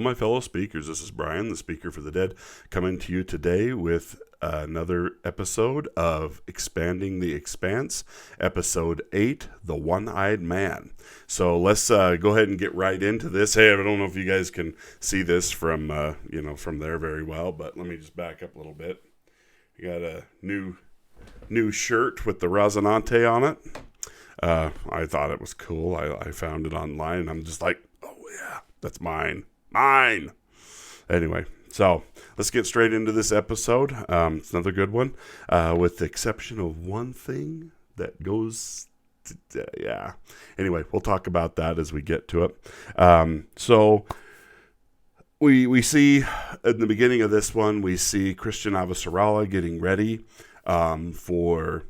my fellow speakers. This is Brian, the speaker for the dead, coming to you today with another episode of Expanding the Expanse, episode 8, The One-Eyed Man. So let's go ahead and get right into this. Hey, I don't know if you guys can see this from from there very well, but let me just back up a little bit. You got a new shirt with the Rosinante on it. I thought it was cool. I found it online, and I'm just like, oh yeah, that's mine. Anyway, so let's get straight into this episode. It's another good one, with the exception of one thing that goes, yeah. Anyway, we'll talk about that as we get to it. So we see in the beginning of this one, we see Christian Avasarala getting ready for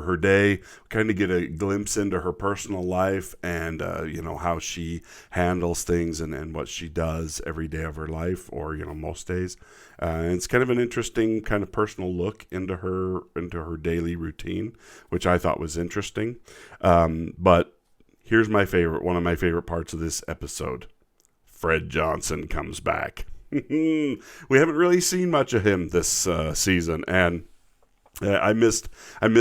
her day, kind of get a glimpse into her personal life and, how she handles things and what she does every day of her life, or, most days. And it's kind of an interesting kind of personal look into her daily routine, which I thought was interesting. But here's one of my favorite parts of this episode. Fred Johnson comes back. We haven't really seen much of him this season, and I missed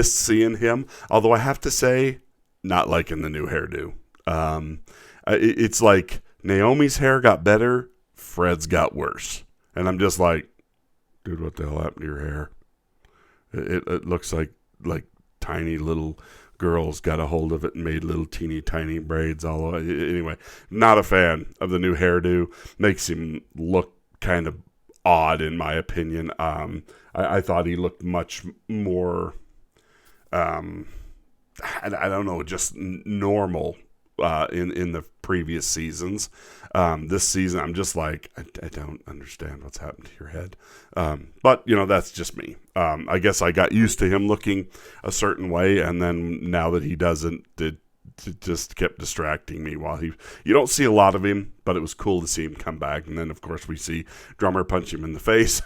seeing him, although I have to say, not liking the new hairdo. It's like Naomi's hair got better, Fred's got worse. And I'm just like, dude, what the hell happened to your hair? It looks like tiny little girls got a hold of it and made little teeny tiny braids all over. Anyway, not a fan of the new hairdo. Makes him look kind of odd, in my opinion. I thought he looked much more, I don't know, just normal in the previous seasons. This season, I'm just like, I don't understand what's happened to your head. But, that's just me. I guess I got used to him looking a certain way, and then now that he doesn't, it just kept distracting me you don't see a lot of him, but it was cool to see him come back. And then, of course, we see Drummer punch him in the face.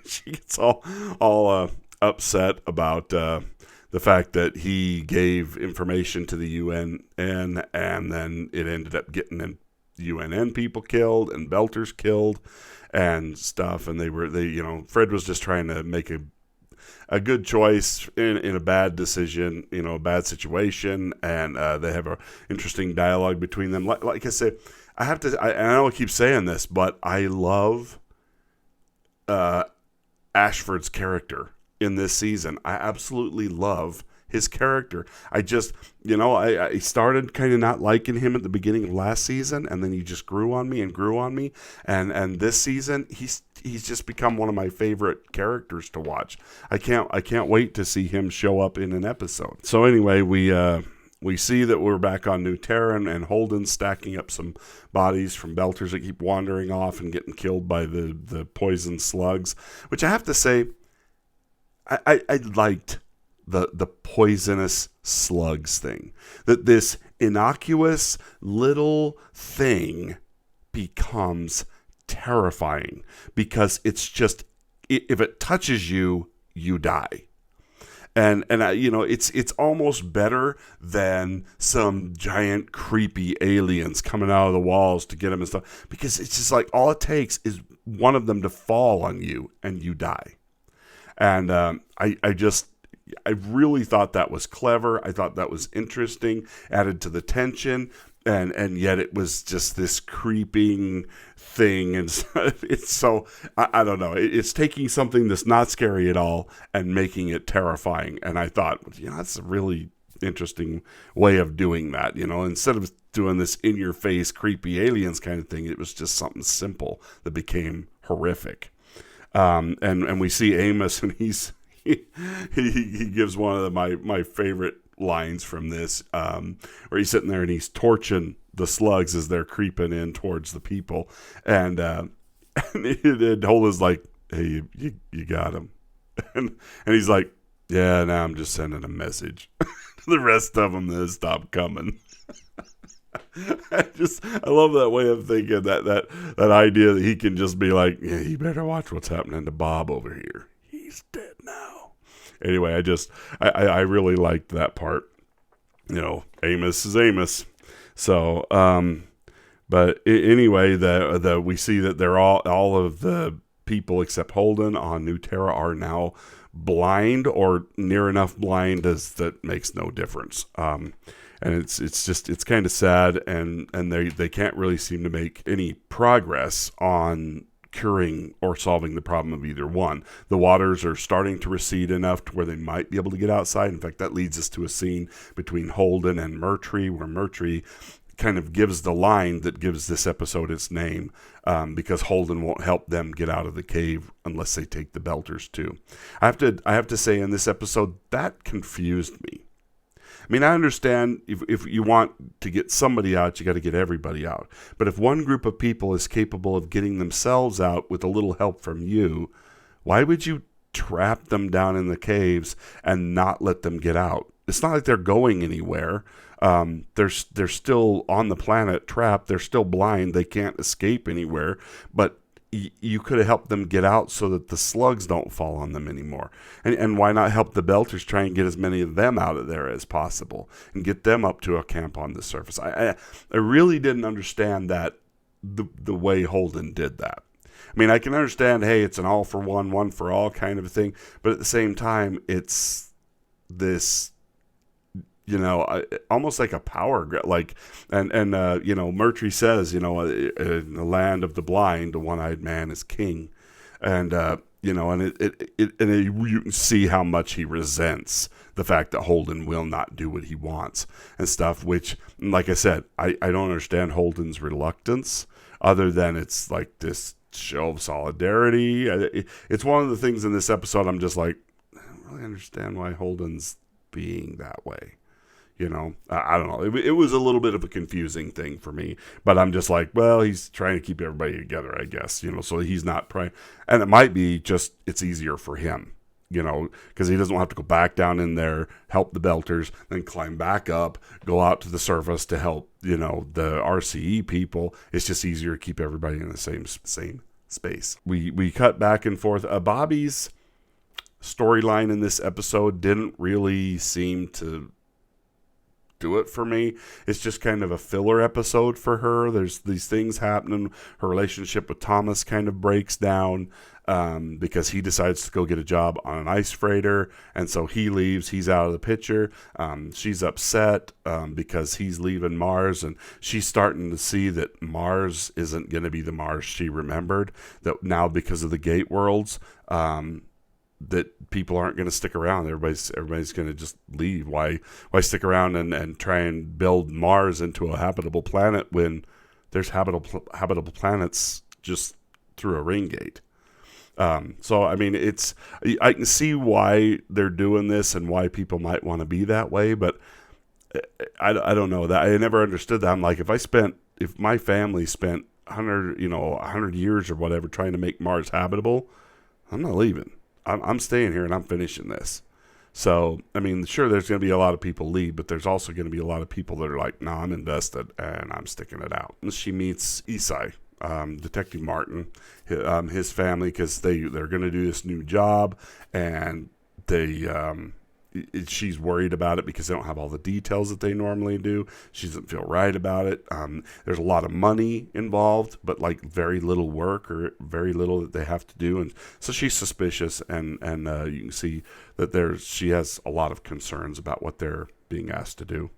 She gets all upset about the fact that he gave information to the UN, and then it ended up getting UNN people killed and Belters killed and stuff. And Fred was just trying to make a good choice in a bad decision, a bad situation, and they have an interesting dialogue between them. Like I said, I know I keep saying this, but I love Ashford's character in this season. I absolutely love his character. I just, I started kind of not liking him at the beginning of last season, and then he just grew on me. And this season, he's just become one of my favorite characters to watch. I can't wait to see him show up in an episode. So anyway, we see that we're back on New Terra, and Holden's stacking up some bodies from Belters that keep wandering off and getting killed by the poison slugs, which I have to say, I liked the poisonous slugs thing. That this innocuous little thing becomes terrifying because it's just, if it touches you, you die. And it's almost better than some giant creepy aliens coming out of the walls to get them and stuff, because it's just like all it takes is one of them to fall on you and you die. And I really thought that was clever. I thought that was interesting, added to the tension, and yet it was just this creeping thing. And it's so, I don't know. It's taking something that's not scary at all and making it terrifying. And I thought, that's a really interesting way of doing that. Instead of doing this in-your-face creepy aliens kind of thing, it was just something simple that became horrific. And we see Amos, and he gives one of my favorite lines from this, where he's sitting there and he's torching the slugs as they're creeping in towards the people, and Holden's like, "Hey, you got him," and he's like, "Yeah, now I'm just sending a message to the rest of them to stop coming." I love that way of thinking, that idea that he can just be like, "Yeah, you better watch what's happening to Bob over here. He's dead now." Anyway, I really liked that part. Amos is Amos. So But anyway, the we see that they're all of the people except Holden on New Terra are now blind, or near enough blind as that makes no difference. And it's kind of sad, and they can't really seem to make any progress on curing or solving the problem of either one. The waters are starting to recede enough to where they might be able to get outside. In fact, that leads us to a scene between Holden and Murtry, where Murtry kind of gives the line that gives this episode its name, because Holden won't help them get out of the cave unless they take the Belters too. I have to say, in this episode, that confused me. I mean, I understand if you want to get somebody out, you got to get everybody out. But if one group of people is capable of getting themselves out with a little help from you, why would you trap them down in the caves and not let them get out? It's not like they're going anywhere. They're still on the planet trapped. They're still blind. They can't escape anywhere. But you could have helped them get out so that the slugs don't fall on them anymore. And why not help the Belters try and get as many of them out of there as possible and get them up to a camp on the surface? I really didn't understand that the way Holden did that. I mean, I can understand, hey, it's an all for one, one for all kind of thing. But at the same time, it's this, almost like a power grab. Murtry says, in the land of the blind, the one-eyed man is king. And, you can see how much he resents the fact that Holden will not do what he wants and stuff, which, like I said, I don't understand Holden's reluctance, other than it's like this show of solidarity. It's one of the things in this episode I'm just like, I don't really understand why Holden's being that way. I don't know. It was a little bit of a confusing thing for me, but I'm just like, well, he's trying to keep everybody together, I guess, so he's not trying. And it might be just, it's easier for him, because he doesn't have to go back down in there, help the Belters, then climb back up, go out to the surface to help, the RCE people. It's just easier to keep everybody in the same space. We cut back and forth. Bobby's storyline in this episode didn't really seem to do it for me. It's just kind of a filler episode for her. There's these things happening. Her relationship with Thomas kind of breaks down because he decides to go get a job on an ice freighter, and so he leaves. He's out of the picture. She's upset because he's leaving Mars, and she's starting to see that Mars isn't going to be the Mars she remembered, that now because of the gate worlds, that people aren't going to stick around. Everybody's going to just leave. Why stick around and try and build Mars into a habitable planet when there's habitable planets just through a ring gate? So I mean, I can see why they're doing this and why people might want to be that way, but I don't know. That I never understood that. I'm like, if my family spent 100 years or whatever trying to make Mars habitable, I'm not leaving. I'm staying here and I'm finishing this. So, I mean, sure, there's going to be a lot of people leave, but there's also going to be a lot of people that are like, no, I'm invested and I'm sticking it out. And she meets Isai, Detective Martin, his family, because they're going to do this new job, and she's worried about it because they don't have all the details that they normally do. She doesn't feel right about it. There's a lot of money involved, but like very little work or very little that they have to do. And so she's suspicious, and you can see that she has a lot of concerns about what they're being asked to do.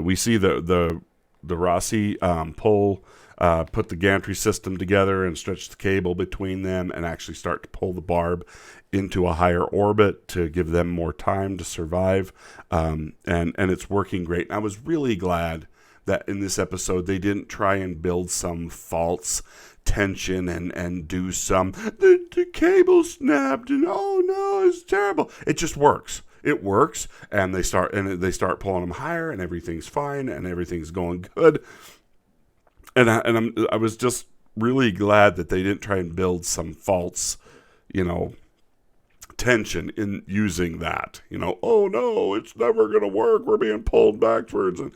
We see the Rossi put the gantry system together and stretch the cable between them and actually start to pull the barb into a higher orbit to give them more time to survive. And it's working great. And I was really glad that in this episode they didn't try and build some false tension and do some, the cable snapped and oh no, it's terrible. It just works. It works, and they start pulling them higher, and everything's fine, and everything's going good. And I was just really glad that they didn't try and build some false, tension in using that. Oh no, it's never going to work. We're being pulled backwards, and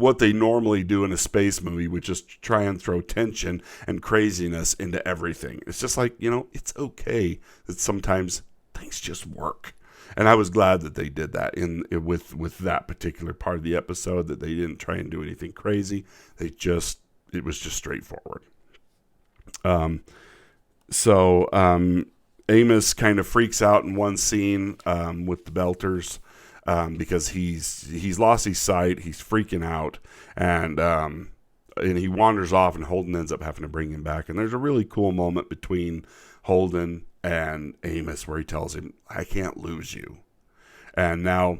what they normally do in a space movie, which is try and throw tension and craziness into everything. It's just like it's okay that sometimes things just work. And I was glad that they did that with that particular part of the episode, that they didn't try and do anything crazy. They just it was just straightforward. So Amos kind of freaks out in one scene with the Belters because he's lost his sight. He's freaking out, and he wanders off, and Holden ends up having to bring him back. And there's a really cool moment between Holden and Amos where he tells him, "I can't lose you." And now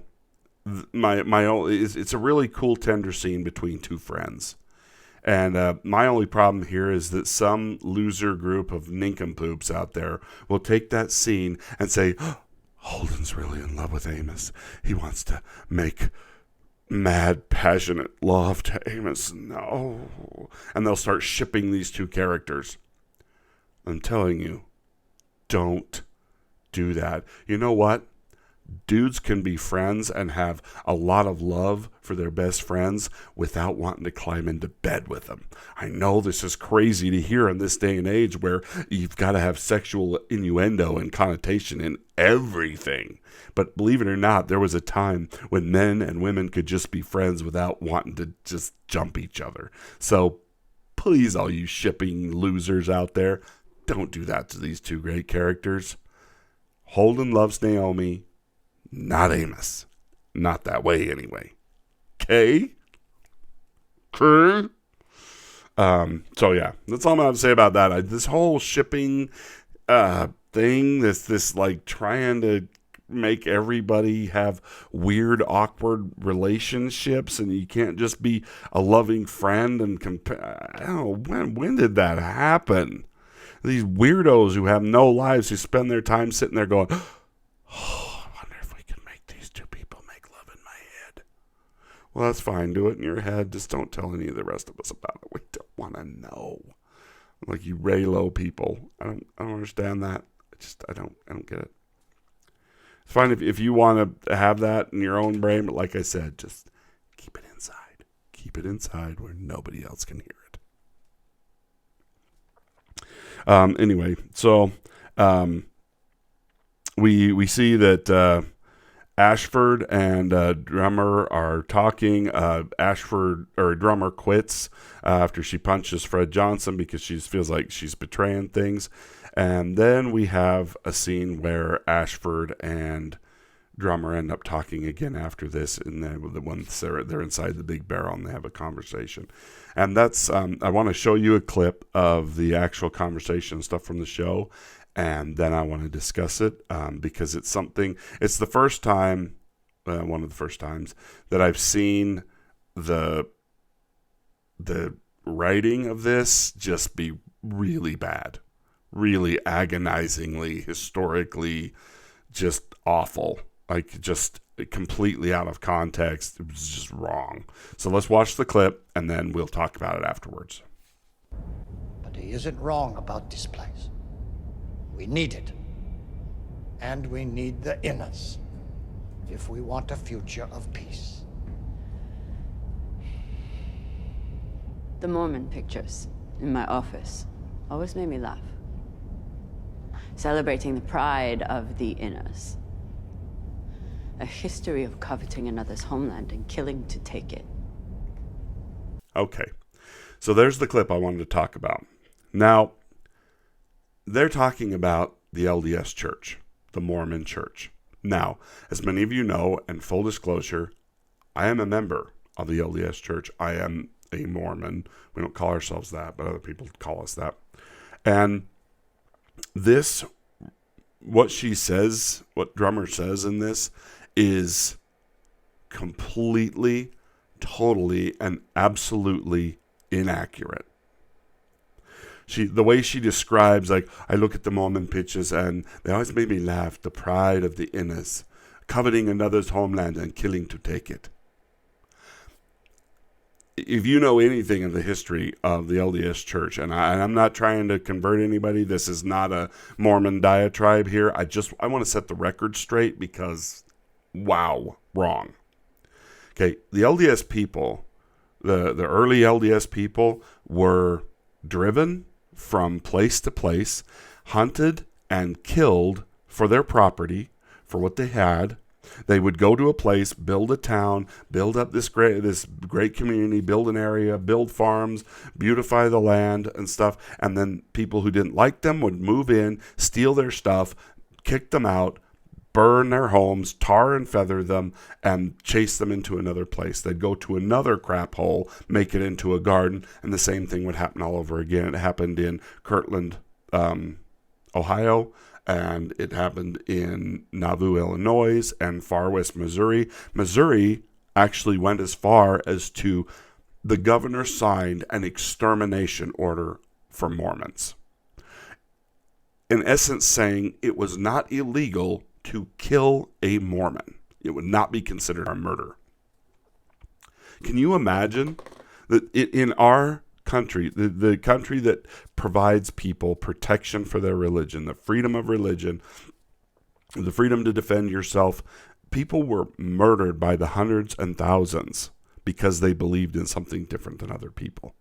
it's a really cool, tender scene between two friends. And my only problem here is that some loser group of nincompoops out there will take that scene and say, oh, Holden's really in love with Amos. He wants to make mad, passionate love to Amos. No. And they'll start shipping these two characters. I'm telling you, don't do that. You know what? Dudes can be friends and have a lot of love for their best friends without wanting to climb into bed with them. I know this is crazy to hear in this day and age where you've got to have sexual innuendo and connotation in everything. But believe it or not, there was a time when men and women could just be friends without wanting to just jump each other. So please, all you shipping losers out there, don't do that to these two great characters. Holden loves Naomi. Not Amos. Not that way, anyway. Okay? So, yeah. That's all I'm going to say about that. This whole shipping thing, this like trying to make everybody have weird, awkward relationships, and you can't just be a loving friend and I don't know, when did that happen? These weirdos who have no lives, who spend their time sitting there going, oh, well, that's fine. Do it in your head. Just don't tell any of the rest of us about it. We don't want to know. Like you Raylo people. I don't understand that. I don't get it. It's fine if you want to have that in your own brain, but like I said, just keep it inside. Keep it inside where nobody else can hear it. Anyway, so we see that Ashford and Drummer are talking. Drummer quits after she punches Fred Johnson because she feels like she's betraying things. And then we have a scene where Ashford and Drummer end up talking again after this, and the ones they're inside the big barrel and they have a conversation. And that's I want to show you a clip of the actual conversation stuff from the show. And then I want to discuss it because it's the first time, one of the first times that I've seen the writing of this just be really bad, really agonizingly, historically, just awful, like just completely out of context. It was just wrong. So let's watch the clip and then we'll talk about it afterwards. But he isn't wrong about this place. We need it. And we need the inners if we want a future of peace. The Mormon pictures in my office always made me laugh. Celebrating the pride of the inners. A history of coveting another's homeland and killing to take it. Okay. So there's the clip I wanted to talk about. Now, they're talking about the LDS Church, the Mormon Church. Now, as many of you know, and full disclosure, I am a member of the LDS Church. I am a Mormon. We don't call ourselves that, but other people call us that. And this, what she says, what Drummer says in this, is completely, totally, and absolutely inaccurate. The way she describes, like, I look at the Mormon pictures and they always made me laugh. The pride of the inners, coveting another's homeland and killing to take it. If you know anything of the history of the LDS Church, and I'm not trying to convert anybody, this is not a Mormon diatribe here. I want to set the record straight because, wow, wrong. Okay, the LDS people, the early LDS people were driven from place to place, hunted and killed for their property, for what they had, They would go to a place, build a town, build up this great community, build an area, build farms, beautify the land and stuff, and then people who didn't like them would move in, steal their stuff, kick them out, burn their homes, tar and feather them, and chase them into another place. They'd go to another crap hole, make it into a garden, and the same thing would happen all over again. It happened in Kirtland, Ohio, and it happened in Nauvoo, Illinois, and far west Missouri. Missouri actually went as far as to the governor signed an extermination order for Mormons. In essence, saying it was not illegal to kill a Mormon. It would not be considered a murder. Can you imagine that in our country, the country that provides people protection for their religion, the freedom of religion, the freedom to defend yourself, people were murdered by the hundreds and thousands because they believed in something different than other people.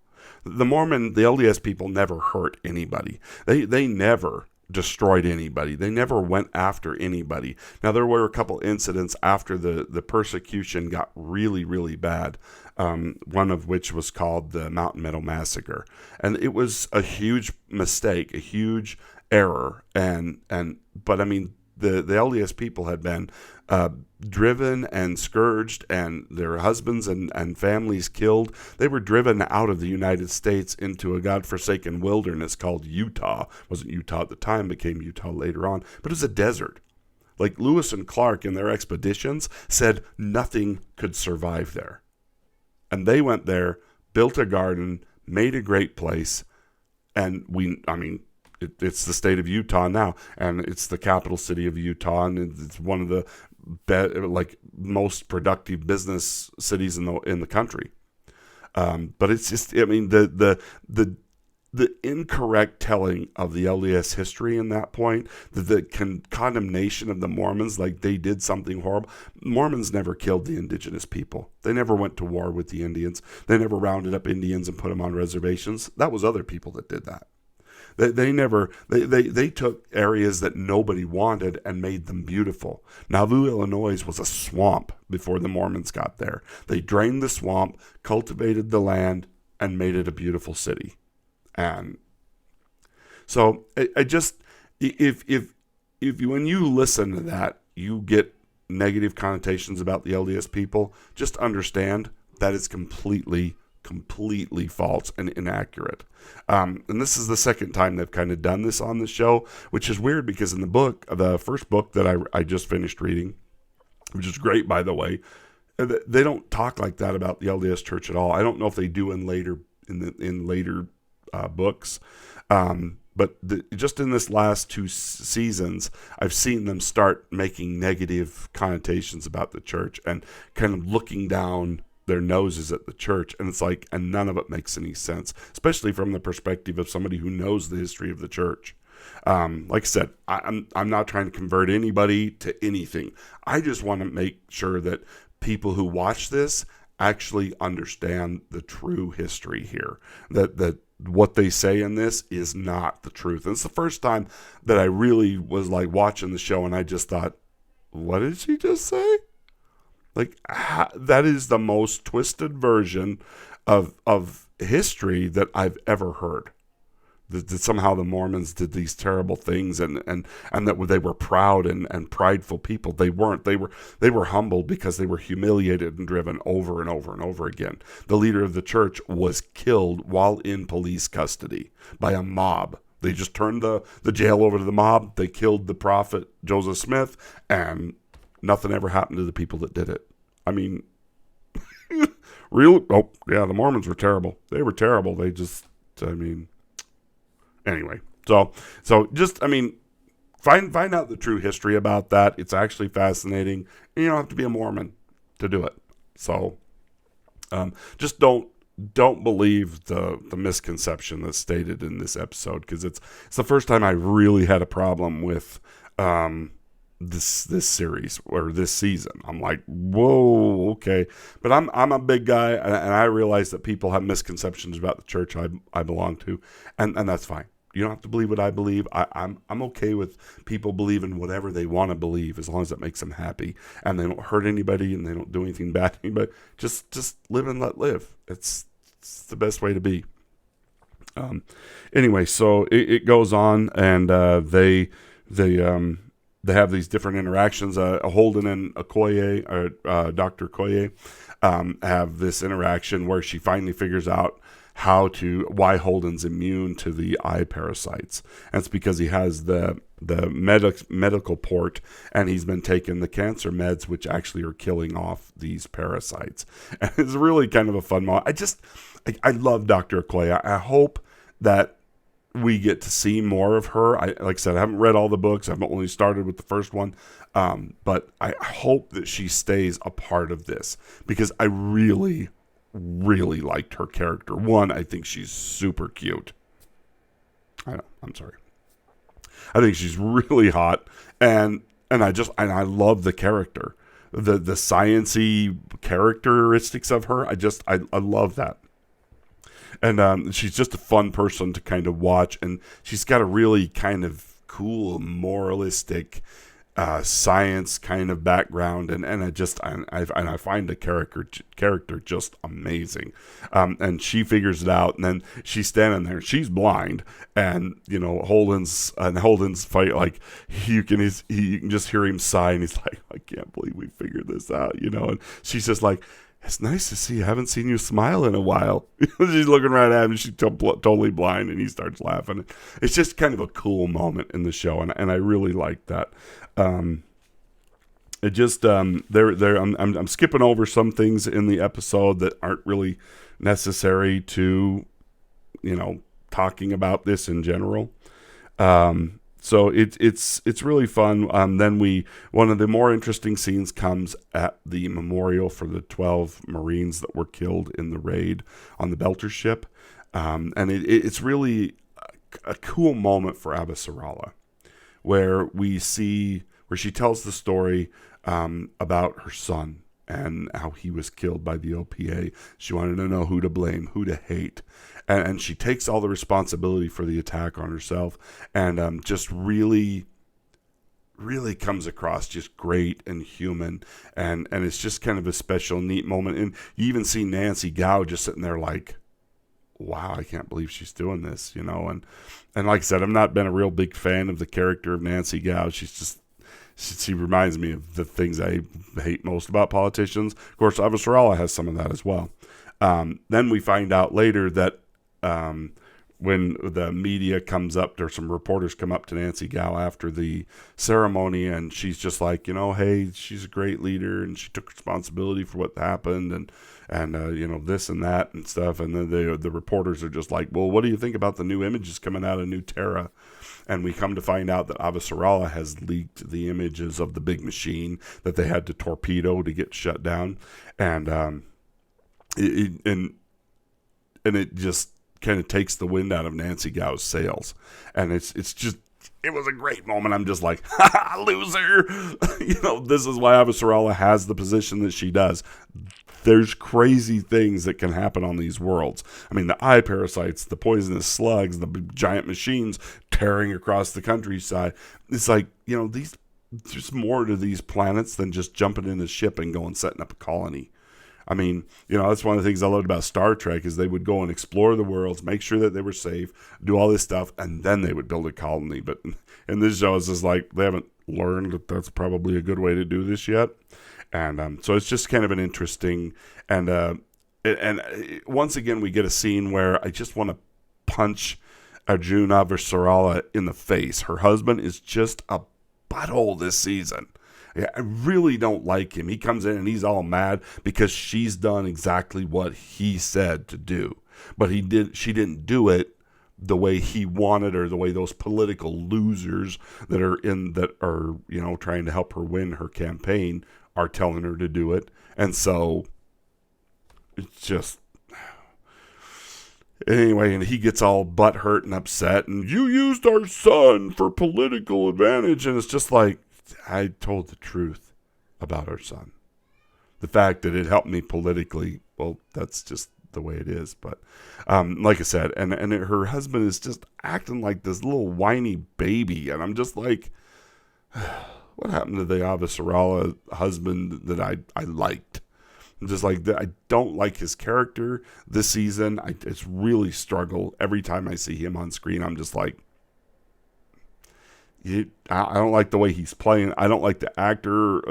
The LDS people never hurt anybody. They never destroyed anybody. They never went after anybody. Now, there were a couple incidents after the persecution got really, really bad, one of which was called the Mountain Meadow Massacre. And it was a huge mistake, a huge error. But I mean, the LDS people had been driven and scourged, and their husbands and families killed. They were driven out of the United States into a godforsaken wilderness called Utah. It wasn't Utah at the time, became Utah later on, but it was a desert. Like Lewis and Clark in their expeditions said nothing could survive there. And they went there, built a garden, made a great place, and it's the state of Utah now, and it's the capital city of Utah, and it's one of the most productive business cities in the country. But it's just, I mean, the incorrect telling of the LDS history in that point, the condemnation of the Mormons, like they did something horrible. Mormons never killed the indigenous people. They never went to war with the Indians. They never rounded up Indians and put them on reservations. That was other people that did that. They took areas that nobody wanted and made them beautiful. Nauvoo, Illinois was a swamp before the Mormons got there. They drained the swamp, cultivated the land, and made it a beautiful city. And so if when you listen to that, you get negative connotations about the LDS people, just understand that it's completely false and inaccurate. And this is the second time they've kind of done this on the show, which is weird because in the first book that I just finished reading, which is great, by the way, they don't talk like that about the LDS Church at all. I don't know if they do in later books. But just in this last two seasons, I've seen them start making negative connotations about the church and kind of looking down their noses at the church, and it's like, and none of it makes any sense, especially from the perspective of somebody who knows the history of the church. Like I said, I'm not trying to convert anybody to anything. I just want to make sure that people who watch this actually understand the true history here, that what they say in this is not the truth. And it's the first time that I really was like watching the show and I just thought, what did she just say? Like, that is the most twisted version of history that I've ever heard. That somehow the Mormons did these terrible things and that they were proud and prideful people. They weren't. They were humbled because they were humiliated and driven over and over and over again. The leader of the church was killed while in police custody by a mob. They just turned the jail over to the mob. They killed the prophet Joseph Smith, and nothing ever happened to the people that did it. I mean, the Mormons were terrible. They were terrible. Anyway, so just, find out the true history about that. It's actually fascinating. And you don't have to be a Mormon to do it. So, just don't believe the misconception that's stated in this episode, because it's the first time I really had a problem with this series or this season. I'm like, whoa, okay. But I'm a big guy, and I realize that people have misconceptions about the church I belong to, and that's fine. You don't have to believe what I believe. I'm okay with people believing whatever they want to believe as long as it makes them happy and they don't hurt anybody and they don't do anything bad to anybody. Just live and let live. It's the best way to be. Anyway, so it goes on, and they have these different interactions. Holden and Okoye, or Dr. Okoye, have this interaction where she finally figures out why Holden's immune to the eye parasites. And it's because he has the medical port, and he's been taking the cancer meds, which actually are killing off these parasites. And it's really kind of a fun moment. I love Dr. Okoye. I hope that we get to see more of her. Like I said, I haven't read all the books. I've only started with the first one. But I hope that she stays a part of this, because I really, really liked her character. One, I think she's super cute. I'm sorry. I think she's really hot, and I love the character. The science-y characteristics of her. I love that. And she's just a fun person to kind of watch, and she's got a really kind of cool, moralistic, science kind of background, and I find the character just amazing. And she figures it out, and then she's standing there, she's blind, and Holden's fight, like you can just hear him sigh, and he's like, I can't believe we figured this out, and she's just like, it's nice to see you. I haven't seen you smile in a while. She's looking right at him, and she's totally blind, and he starts laughing. It's just kind of a cool moment in the show, and I really like that. It just I'm skipping over some things in the episode that aren't really necessary to, talking about this in general. So it's really fun. Then one of the more interesting scenes comes at the memorial for the 12 Marines that were killed in the raid on the Belter ship. And it's really a cool moment for Avasarala, where she tells the story about her son and how he was killed by the OPA. She wanted to know who to blame, who to hate. And she takes all the responsibility for the attack on herself, and just really, really comes across just great and human. And it's just kind of a special, neat moment. And you even see Nancy Gao just sitting there like, wow, I can't believe she's doing this, And like I said, I've not been a real big fan of the character of Nancy Gao. She reminds me of the things I hate most about politicians. Of course, Avasarala has some of that as well. Then we find out later that when the media comes up, there's some reporters come up to Nancy Gao after the ceremony, and she's just like, hey, she's a great leader, and she took responsibility for what happened, and this and that and stuff. And then the reporters are just like, well, what do you think about the new images coming out of New Terra? And we come to find out that Avasarala has leaked the images of the big machine that they had to torpedo to get shut down, and it just kind of takes the wind out of Nancy Gao's sails. And it was a great moment. I'm just like, ha ha, loser. This is why Avasarala has the position that she does. There's crazy things that can happen on these worlds. I mean, the eye parasites, the poisonous slugs, the giant machines tearing across the countryside. It's like, there's more to these planets than just jumping in a ship and going setting up a colony. I mean, that's one of the things I loved about Star Trek is they would go and explore the worlds, make sure that they were safe, do all this stuff, and then they would build a colony. But in this show, it's just like they haven't learned that that's probably a good way to do this yet. And so it's just kind of an interesting, and once again, we get a scene where I just want to punch Arjun Avasarala in the face. Her husband is just a butthole this season. Yeah, I really don't like him. He comes in and he's all mad because she's done exactly what he said to do. But she didn't do it the way he wanted, or the way those political losers that are trying to help her win her campaign are telling her to do it. And so it's just, anyway, and he gets all butthurt and upset, and you used our son for political advantage. And it's just like, I told the truth about our son. The fact that it helped me politically, well, that's the way it is. But like I said, and her husband is just acting like this little whiny baby, and I'm just like, what happened to the Avasarala husband that I liked? I'm just like, I don't like his character this season. It's really struggle every time I see him on screen. I'm just like, I don't like the way he's playing. I don't like the actor.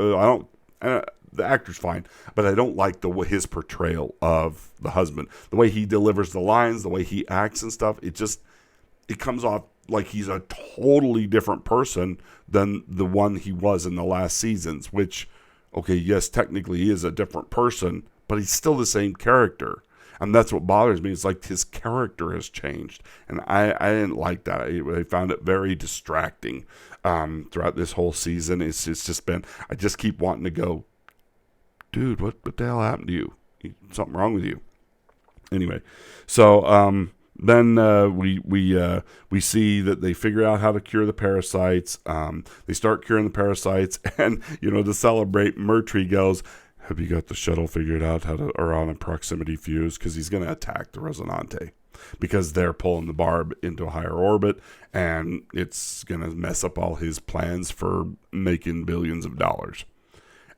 The actor's fine, but I don't like his portrayal of the husband. The way he delivers the lines, the way he acts and stuff. It comes off like he's a totally different person than the one he was in the last seasons, which, okay, yes, technically he is a different person, but he's still the same character. And that's what bothers me. It's like his character has changed. And I didn't like that. I found it very distracting throughout this whole season. It's just been, I just keep wanting to go, dude, what the hell happened to you? Something wrong with you. Anyway, so then we see that they figure out how to cure the parasites. They start curing the parasites, and to celebrate, Murtry goes, "Have you got the shuttle figured out or on a proximity fuse? Because he's going to attack the Resonante because they're pulling the barb into a higher orbit, and it's going to mess up all his plans for making billions of dollars."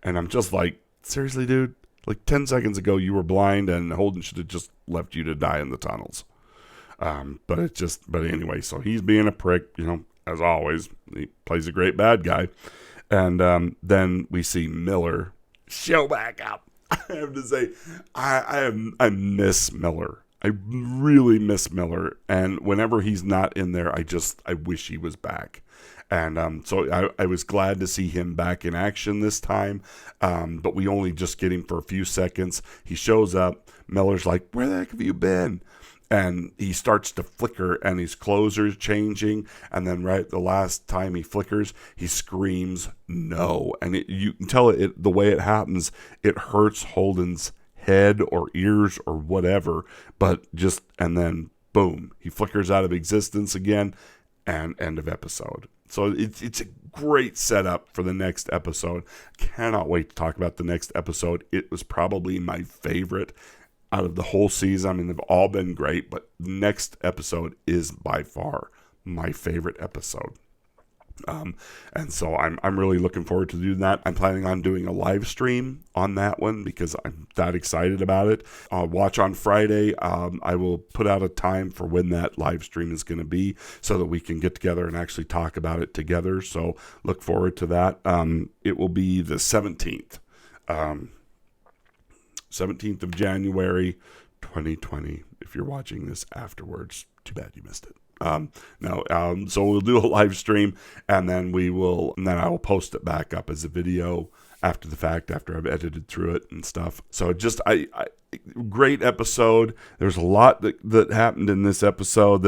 And I'm just like, seriously, dude? Like 10 seconds ago, you were blind, and Holden should have just left you to die in the tunnels. But anyway, so he's being a prick, as always. He plays a great bad guy. And then we see Miller show back up. I have to say, I miss Miller. I really miss Miller. And whenever he's not in there, I wish he was back. And so I was glad to see him back in action this time. But we only just get him for a few seconds. He shows up. Miller's like, "Where the heck have you been?" And he starts to flicker, and his clothes are changing. And then right the last time he flickers, he screams, "No." And you can tell the way it happens, it hurts Holden's head or ears or whatever. And then boom, he flickers out of existence again, and end of episode. So it's a great setup for the next episode. Cannot wait to talk about the next episode. It was probably my favorite out of the whole season. I mean, they've all been great, but next episode is by far my favorite episode. And so I'm really looking forward to doing that. I'm planning on doing a live stream on that one because I'm that excited about it. Watch on Friday. I will put out a time for when that live stream is going to be so that we can get together and actually talk about it together. So look forward to that. It will be the 17th. 17th of January, 2020. If you're watching this afterwards, too bad you missed it. So we'll do a live stream, and then I will post it back up as a video after the fact, after I've edited through it and stuff. So great episode. There's a lot that happened in this episode.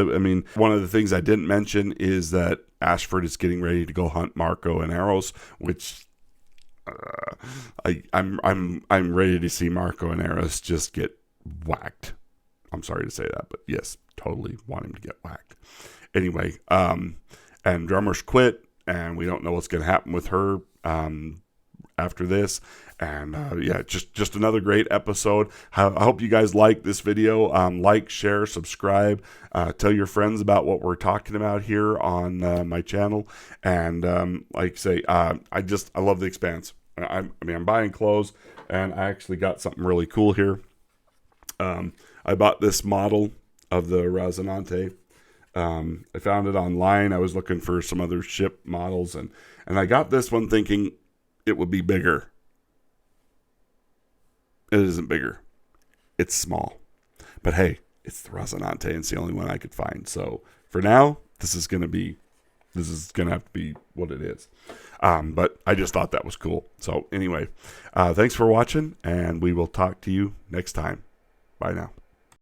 One of the things I didn't mention is that Ashford is getting ready to go hunt Marco and Eros, which I'm ready to see Marco and Eros just get whacked. I'm sorry to say that, but yes, totally want him to get whacked. Anyway, and Drummer's quit, and we don't know what's going to happen with her after this. And just another great episode. I hope you guys like this video. Like, share, subscribe, tell your friends about what we're talking about here on my channel. And like I say, I love the Expanse. I'm buying clothes, and I actually got something really cool here. I bought this model of the Resonante. I found it online. I was looking for some other ship models, and I got this one thinking it would be bigger. It isn't bigger. It's small. But hey, it's the Resonante, and it's the only one I could find. So for now, this is going to have to be what it is. But I just thought that was cool. So anyway, thanks for watching, and we will talk to you next time. Bye now.